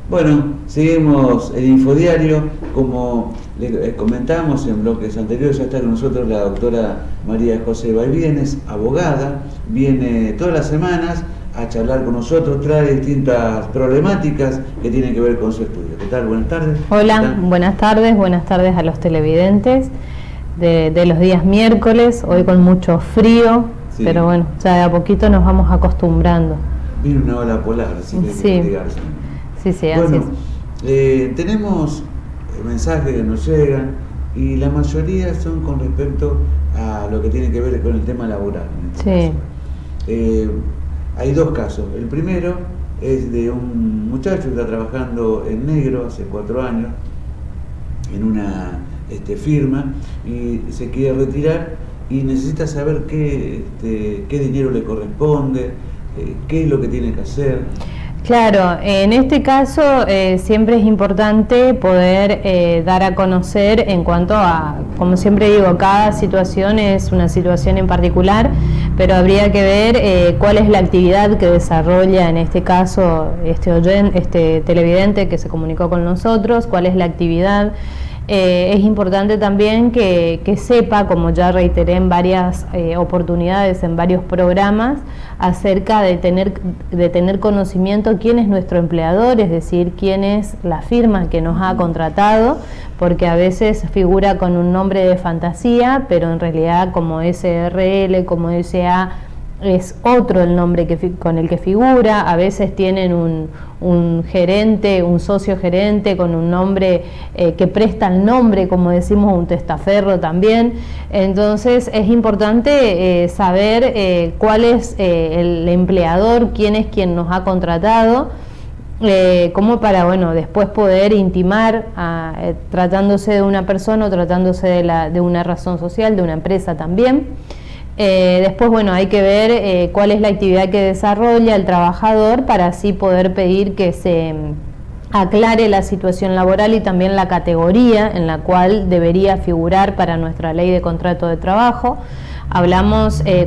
Bueno, seguimos el Infodiario. Como le comentamos en bloques anteriores, ya está con nosotros la doctora María José Baivienes, abogada. Viene todas las semanas a charlar con nosotros, trae distintas problemáticas que tienen que ver con su estudio. ¿Qué tal? Buenas tardes. Hola, buenas tardes a los televidentes de los días miércoles, hoy con mucho frío, sí. Pero bueno, ya de a poquito nos vamos acostumbrando. Viene una ola polar, así que sí. hay que abrigarse. Sí, bueno, así es. Tenemos mensajes que nos llegan y la mayoría son con respecto a lo que tiene que ver con el tema laboral. Sí. Hay dos casos. El primero es de un muchacho que está trabajando en negro hace 4 años en una firma y se quiere retirar y necesita saber qué dinero le corresponde, qué es lo que tiene que hacer. Claro, en este caso siempre es importante poder dar a conocer en cuanto a, como siempre digo, cada situación es una situación en particular, pero habría que ver cuál es la actividad que desarrolla en este caso este televidente que se comunicó con nosotros, cuál es la actividad. Es importante también que sepa, como ya reiteré en varias oportunidades, en varios programas, acerca de tener conocimiento quién es nuestro empleador, es decir, quién es la firma que nos ha contratado, porque a veces figura con un nombre de fantasía, pero en realidad como SRL, como SA, es otro el nombre con el que figura. A veces tienen un gerente, un socio gerente con un nombre que presta el nombre, como decimos, un testaferro también. Entonces es importante saber cuál es el empleador, quién es quien nos ha contratado, como para, bueno, después poder intimar, tratándose de una persona o tratándose de una razón social, de una empresa también. Después, bueno, hay que ver cuál es la actividad que desarrolla el trabajador para así poder pedir que se aclare la situación laboral y también la categoría en la cual debería figurar para nuestra ley de contrato de trabajo.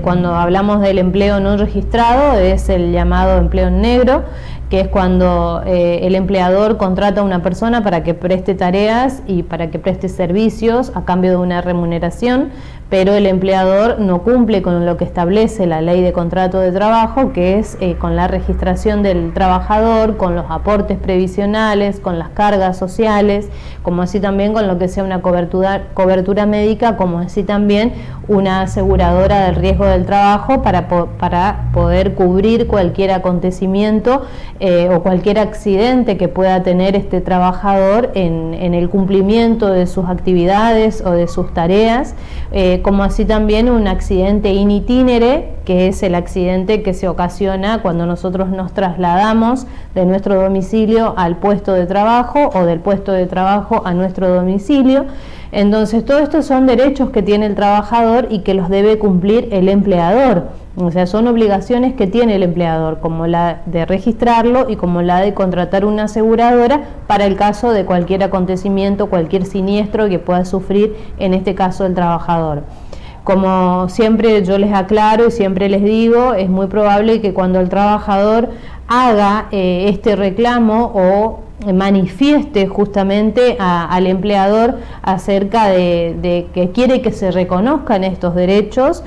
Cuando hablamos del empleo no registrado, es el llamado empleo en negro, que es cuando el empleador contrata a una persona para que preste tareas y para que preste servicios a cambio de una remuneración, pero el empleador no cumple con lo que establece la ley de contrato de trabajo, que es con la registración del trabajador, con los aportes previsionales, con las cargas sociales, como así también con lo que sea una cobertura médica, como así también una aseguradora del riesgo del trabajo para poder cubrir cualquier acontecimiento o cualquier accidente que pueda tener este trabajador en el cumplimiento de sus actividades o de sus tareas, como así también un accidente in itinere, que es el accidente que se ocasiona cuando nosotros nos trasladamos de nuestro domicilio al puesto de trabajo o del puesto de trabajo a nuestro domicilio. Entonces, todo esto son derechos que tiene el trabajador y que los debe cumplir el empleador. O sea, son obligaciones que tiene el empleador, como la de registrarlo y como la de contratar una aseguradora para el caso de cualquier acontecimiento, cualquier siniestro que pueda sufrir, en este caso el trabajador. Como siempre yo les aclaro y siempre les digo, es muy probable que cuando el trabajador haga este reclamo o manifieste justamente al empleador acerca de que quiere que se reconozcan estos derechos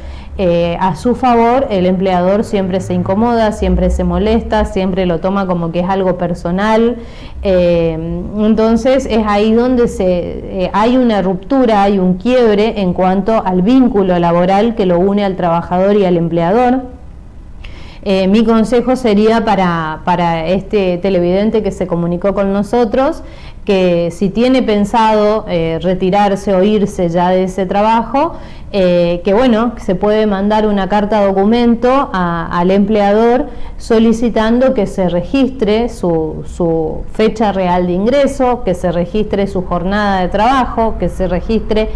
a su favor, el empleador siempre se incomoda, siempre se molesta, siempre lo toma como que es algo personal. Entonces es ahí donde hay una ruptura, hay un quiebre en cuanto al vínculo laboral que lo une al trabajador y al empleador. Mi consejo sería para este televidente que se comunicó con nosotros, que si tiene pensado retirarse o irse ya de ese trabajo, que bueno, se puede mandar una carta documento al empleador solicitando que se registre su fecha real de ingreso, que se registre su jornada de trabajo, que se registre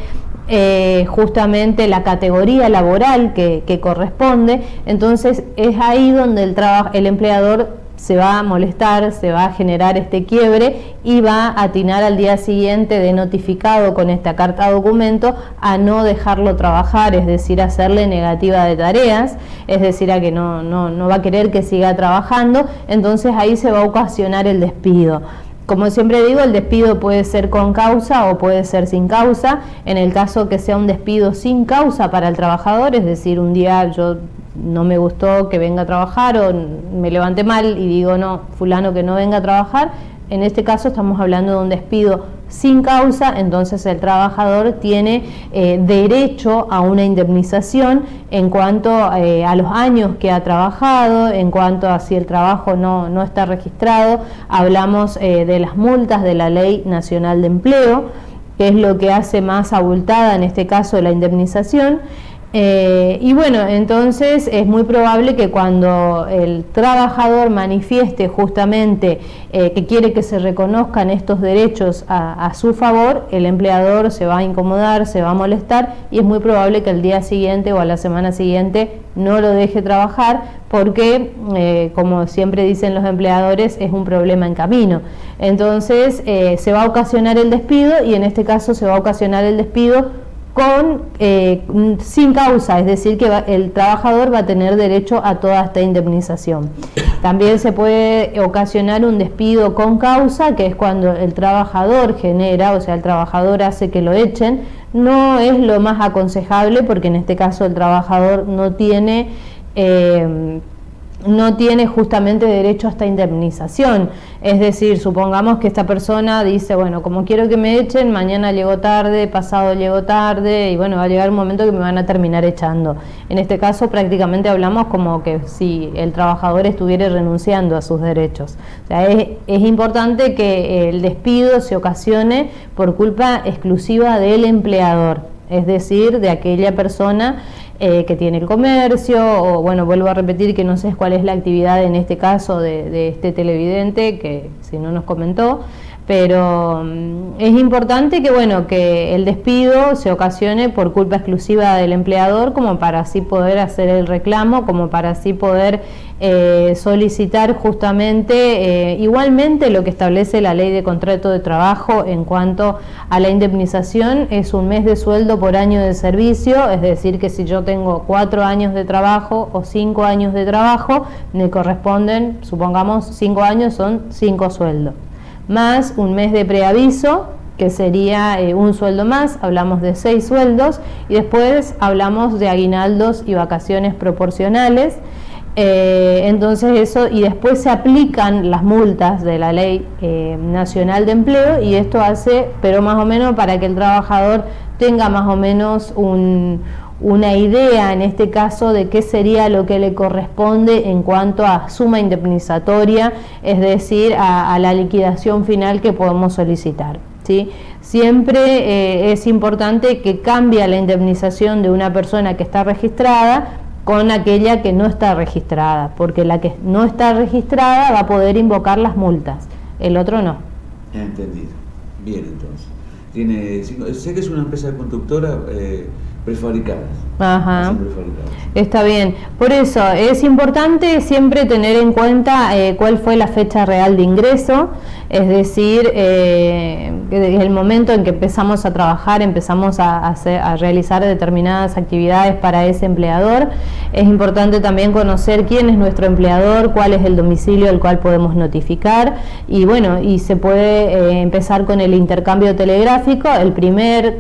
justamente la categoría laboral que corresponde. Entonces es ahí donde el empleador se va a molestar, se va a generar este quiebre y va a atinar al día siguiente de notificado con esta carta documento a no dejarlo trabajar, es decir, a hacerle negativa de tareas, es decir, a que no va a querer que siga trabajando. Entonces ahí se va a ocasionar el despido. Como siempre digo, el despido puede ser con causa o puede ser sin causa. En el caso que sea un despido sin causa para el trabajador, es decir, un día yo no me gustó que venga a trabajar o me levanté mal y digo, no, fulano que no venga a trabajar, en este caso estamos hablando de un despido sin causa, entonces el trabajador tiene derecho a una indemnización en cuanto a los años que ha trabajado, en cuanto a si el trabajo no está registrado. Hablamos de las multas de la Ley Nacional de Empleo, que es lo que hace más abultada en este caso la indemnización. Y bueno, entonces es muy probable que cuando el trabajador manifieste justamente que quiere que se reconozcan estos derechos a su favor, el empleador se va a incomodar, se va a molestar y es muy probable que al día siguiente o a la semana siguiente no lo deje trabajar porque, como siempre dicen los empleadores, es un problema en camino. Entonces se va a ocasionar el despido y en este caso se va a ocasionar el despido sin causa, es decir, que el trabajador va a tener derecho a toda esta indemnización. También se puede ocasionar un despido con causa, que es cuando el trabajador genera, o sea, el trabajador hace que lo echen. No es lo más aconsejable porque en este caso el trabajador no tiene justamente derecho a esta indemnización. Es decir, supongamos que esta persona dice, bueno, como quiero que me echen, mañana llego tarde, pasado llego tarde, y bueno, va a llegar un momento que me van a terminar echando. En este caso prácticamente hablamos como que si el trabajador estuviera renunciando a sus derechos. O sea, es importante que el despido se ocasione por culpa exclusiva del empleador, es decir, de aquella persona que tiene el comercio, o bueno, vuelvo a repetir que no sé cuál es la actividad en este caso de este televidente, que si no nos comentó, pero es importante que bueno, que el despido se ocasione por culpa exclusiva del empleador, como para así poder hacer el reclamo, como para así poder solicitar justamente igualmente lo que establece la Ley de Contrato de Trabajo en cuanto a la indemnización. Es un mes de sueldo por año de servicio, es decir que si yo tengo 4 años de trabajo o 5 años de trabajo, me corresponden, supongamos 5 años son 5 sueldos, más un mes de preaviso, que sería un sueldo más, hablamos de 6 sueldos, y después hablamos de aguinaldos y vacaciones proporcionales. Entonces eso, y después se aplican las multas de la Ley Nacional de Empleo, y esto hace, pero más o menos para que el trabajador tenga más o menos una idea en este caso de qué sería lo que le corresponde en cuanto a suma indemnizatoria, es decir, a la liquidación final que podemos solicitar, ¿sí? Siempre es importante que cambie la indemnización de una persona que está registrada con aquella que no está registrada, porque la que no está registrada va a poder invocar las multas, el otro no. Entendido. Bien, entonces. Sé que es una empresa conductora prefabricadas. Ajá. Está bien. Por eso es importante siempre tener en cuenta cuál fue la fecha real de ingreso, es decir, desde el momento en que empezamos a trabajar, empezamos a realizar determinadas actividades para ese empleador. Es importante también conocer quién es nuestro empleador, cuál es el domicilio al cual podemos notificar, y bueno, y se puede empezar con el intercambio telegráfico.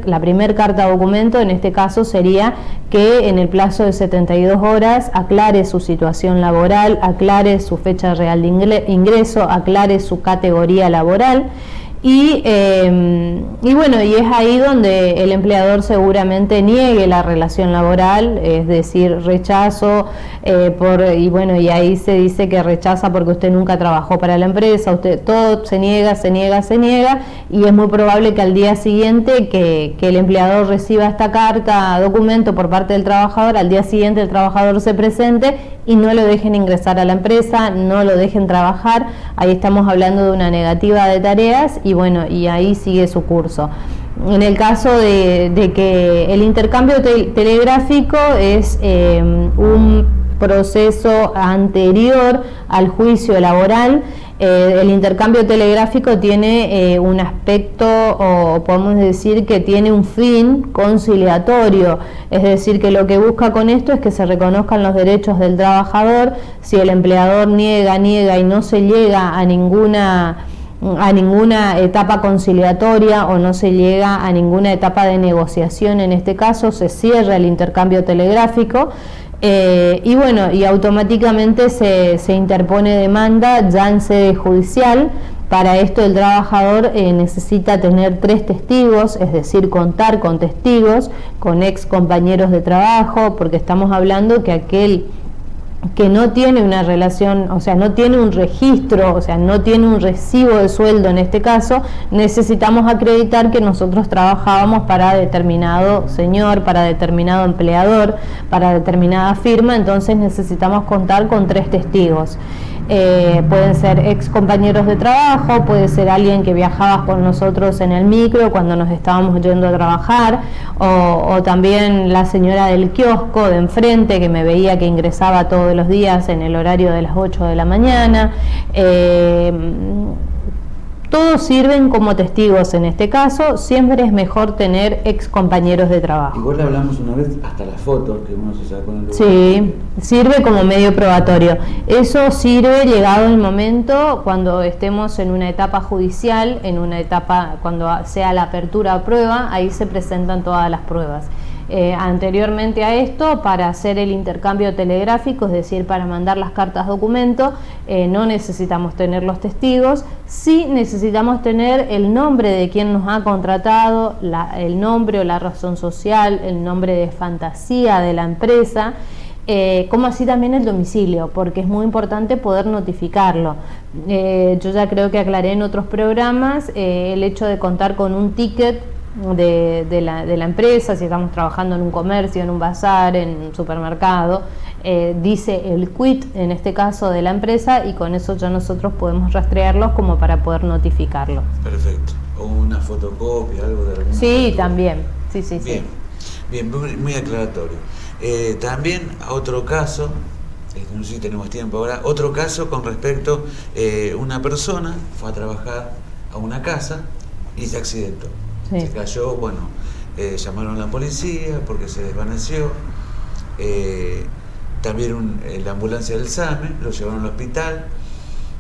La primer carta documento en este caso sería que en el plazo de 72 horas aclare su situación laboral, aclare su fecha real de ingreso, aclare su categoría laboral. Y bueno, y es ahí donde el empleador seguramente niegue la relación laboral, es decir, rechazo, y bueno, y ahí se dice que rechaza porque usted nunca trabajó para la empresa, usted todo se niega, y es muy probable que al día siguiente que el empleador reciba esta carta, documento por parte del trabajador, al día siguiente el trabajador se presente y no lo dejen ingresar a la empresa, no lo dejen trabajar. Ahí estamos hablando de una negativa de tareas y bueno, y ahí sigue su curso. En el caso de que el intercambio telegráfico es un proceso anterior al juicio laboral, el intercambio telegráfico tiene un aspecto, o podemos decir que tiene un fin conciliatorio, es decir, que lo que busca con esto es que se reconozcan los derechos del trabajador. Si el empleador niega y no se llega a ninguna a ninguna etapa conciliatoria o no se llega a ninguna etapa de negociación. En este caso se cierra el intercambio telegráfico y bueno, y automáticamente se interpone demanda ya en sede judicial. Para esto el trabajador necesita tener 3 testigos, es decir, contar con testigos, con ex compañeros de trabajo, porque estamos hablando que aquel que no tiene una relación, o sea, no tiene un registro, o sea, no tiene un recibo de sueldo en este caso, necesitamos acreditar que nosotros trabajábamos para determinado señor, para determinado empleador, para determinada firma, entonces necesitamos contar con 3 testigos. Pueden ser ex compañeros de trabajo, puede ser alguien que viajaba con nosotros en el micro cuando nos estábamos yendo a trabajar, o también la señora del kiosco de enfrente que me veía que ingresaba todos los días en el horario de las 8 de la mañana. Todos sirven como testigos en este caso, siempre es mejor tener ex compañeros de trabajo. Igual hablamos una vez hasta las fotos que uno se sacó en el lugar. Sí, sirve como medio probatorio. Eso sirve llegado el momento cuando estemos en una etapa judicial, en una etapa cuando sea la apertura a prueba, ahí se presentan todas las pruebas. Anteriormente a esto, para hacer el intercambio telegráfico, es decir, para mandar las cartas documento, no necesitamos tener los testigos, sí necesitamos tener el nombre de quien nos ha contratado, el nombre o la razón social, el nombre de fantasía de la empresa, como así también el domicilio, porque es muy importante poder notificarlo. Yo ya creo que aclaré en otros programas el hecho de contar con un ticket de la empresa, si estamos trabajando en un comercio, en un bazar, en un supermercado, dice el quit en este caso de la empresa, y con eso ya nosotros podemos rastrearlos como para poder notificarlos. Perfecto. O una fotocopia, algo de alguna. Sí, fotocopia. también. Sí. Bien, muy aclaratorio. También otro caso, no sé si tenemos tiempo ahora, otro caso con respecto, una persona fue a trabajar a una casa y se accidentó. Sí. Se cayó, bueno, llamaron a la policía porque se desvaneció, también la ambulancia del SAME, lo llevaron al hospital,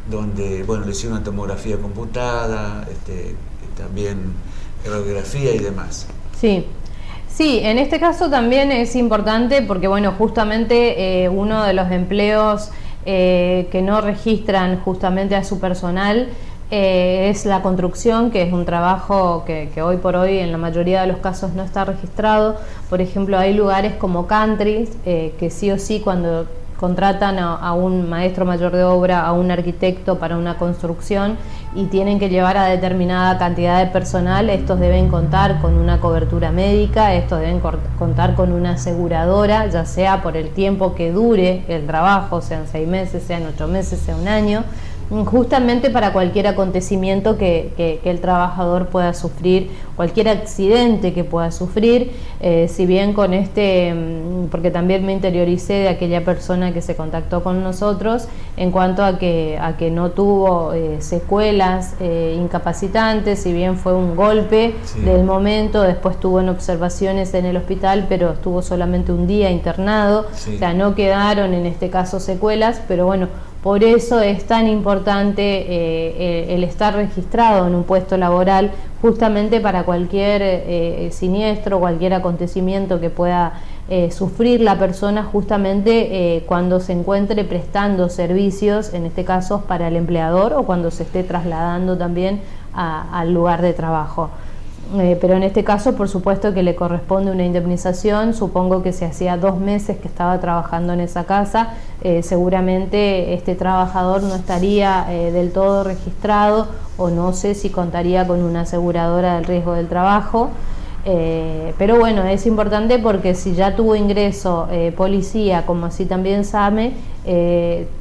donde, bueno, le hicieron una tomografía computada, también radiografía y demás. Sí, en este caso también es importante porque, bueno, justamente uno de los empleos que no registran justamente a su personal es la construcción, que es un trabajo que hoy por hoy en la mayoría de los casos no está registrado. Por ejemplo, hay lugares como countries que sí o sí cuando contratan a un maestro mayor de obra, a un arquitecto para una construcción y tienen que llevar a determinada cantidad de personal, estos deben contar con una cobertura médica, estos deben contar con una aseguradora, ya sea por el tiempo que dure el trabajo, sean 6 meses, sean 8 meses, sea un año, justamente para cualquier acontecimiento que el trabajador pueda sufrir, cualquier accidente que pueda sufrir, si bien con porque también me interioricé de aquella persona que se contactó con nosotros en cuanto a que no tuvo secuelas incapacitantes, si bien fue un golpe del momento, después estuvo en observaciones en el hospital, pero estuvo solamente un día internado, o sea, no quedaron en este caso secuelas, pero bueno, por eso es tan importante el estar registrado en un puesto laboral, justamente para cualquier siniestro, cualquier acontecimiento que pueda sufrir la persona, justamente cuando se encuentre prestando servicios, en este caso para el empleador, o cuando se esté trasladando también al lugar de trabajo. Pero en este caso, por supuesto que le corresponde una indemnización. Supongo que si hacía 2 meses que estaba trabajando en esa casa, seguramente este trabajador no estaría del todo registrado, o no sé si contaría con una aseguradora del riesgo del trabajo. Pero bueno, es importante porque si ya tuvo ingreso policía, como así también SAME,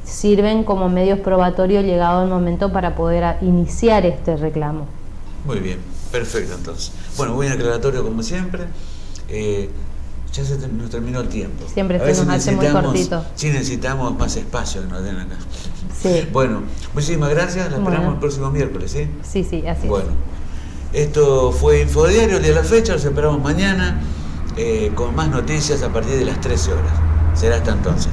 sirven como medios probatorios llegado el momento para poder iniciar este reclamo. Muy bien. Perfecto, entonces. Bueno, muy aclaratorio como siempre. Ya nos terminó el tiempo. Siempre se nos hace muy cortito. Sí, necesitamos más espacio que nos den acá. Sí. Bueno, muchísimas gracias. La esperamos el próximo miércoles, ¿sí? Sí, así es. Bueno, esto fue Infodiario, el día de la fecha. Los esperamos mañana con más noticias a partir de las 13 horas. Será hasta entonces.